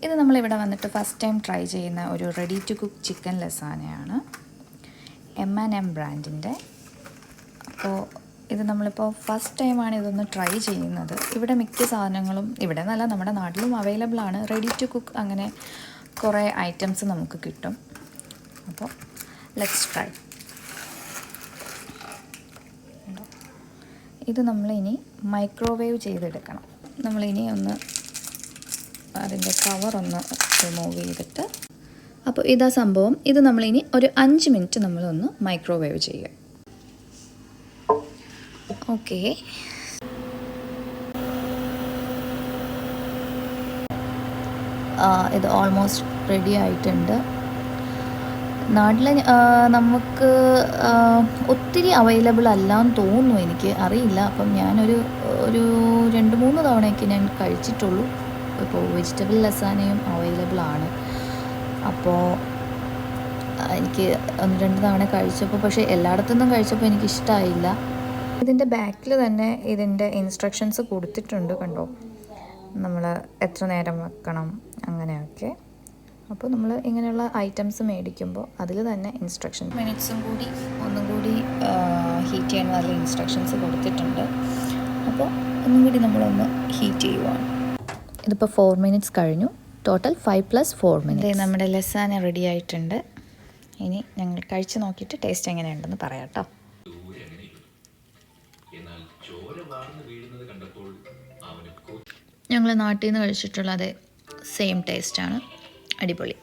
ഇത് നമ്മളിവിടെ വന്നിട്ട് ഫസ്റ്റ് ടൈം ട്രൈ ചെയ്യുന്ന ഒരു റെഡി ടു കുക്ക് ചിക്കൻ ലസാനയാണ്, M&M ബ്രാൻഡിൻ്റെ. അപ്പോൾ ഇത് നമ്മളിപ്പോൾ ഫസ്റ്റ് ടൈമാണ് ഇതൊന്ന് ട്രൈ ചെയ്യുന്നത്. ഇവിടെ മിക്ക സാധനങ്ങളും, ഇവിടെ നല്ല നമ്മുടെ നാട്ടിലും അവൈലബിൾ ആണ്, റെഡി ടു കുക്ക് അങ്ങനെ കുറേ ഐറ്റംസ് നമുക്ക് കിട്ടും. അപ്പോൾ ലെറ്റ്സ് ട്രൈ. ഇത് നമ്മളിനി മൈക്രോവേവ് ചെയ്തെടുക്കണം. നമ്മളിനി ഒന്ന് അതിൻ്റെ കവറൊന്ന് റിമൂവ് ചെയ്തിട്ട്, അപ്പോൾ ഇതാ സംഭവം. ഇത് നമ്മളിനി ഒരു 5 മിനിറ്റ് നമ്മളൊന്ന് മൈക്രോവേവ് ചെയ്യുക. ഓക്കെ, ഇത് ഓൾമോസ്റ്റ് റെഡി ആയിട്ടുണ്ട്. നാട്ടിൽ നമുക്ക് ഒത്തിരി അവൈലബിൾ അല്ലാന്ന് തോന്നുന്നു, എനിക്ക് അറിയില്ല. അപ്പം ഞാനൊരു 2-3 തവണയൊക്കെ ഞാൻ കഴിച്ചിട്ടുള്ളൂ. ഇപ്പോൾ വെജിറ്റബിൾ ലസാനയും അവൈലബിൾ ആണ്. അപ്പോൾ എനിക്ക് 1-2 തവണ കഴിച്ചപ്പോൾ, പക്ഷേ എല്ലായിടത്തുനിന്നും കഴിച്ചപ്പോൾ എനിക്കിഷ്ടമായില്ല. ഇതിൻ്റെ ബാക്കിൽ തന്നെ ഇതിൻ്റെ ഇൻസ്ട്രക്ഷൻസ് കൊടുത്തിട്ടുണ്ട്, കണ്ടോ, നമ്മൾ എത്ര നേരം വെക്കണം അങ്ങനെയൊക്കെ. അപ്പോൾ നമ്മൾ ഇങ്ങനെയുള്ള ഐറ്റംസ് മേടിക്കുമ്പോൾ അതിൽ തന്നെ ഒന്നും കൂടി ഹീറ്റ് ചെയ്യാൻ നല്ല ഇൻസ്ട്രക്ഷൻസ് കൊടുത്തിട്ടുണ്ട്. അപ്പോൾ ഒന്നും കൂടി നമ്മളൊന്ന് ഹീറ്റ് ചെയ്യുവാണ്. ഇതിപ്പോൾ 4 മിനിറ്റ്സ് കഴിഞ്ഞു. Total 5 + 4 minutes. നമ്മുടെ ലസാന റെഡി ആയിട്ടുണ്ട്. ഇനി ഞങ്ങൾ കഴിച്ച് നോക്കിയിട്ട് ടേസ്റ്റ് എങ്ങനെയുണ്ടെന്ന് പറയാം കേട്ടോ. ഞങ്ങൾ നാട്ടിൽ നിന്ന് കഴിച്ചിട്ടുള്ള അതേ സെയിം ടേസ്റ്റാണ്, അടിപൊളി.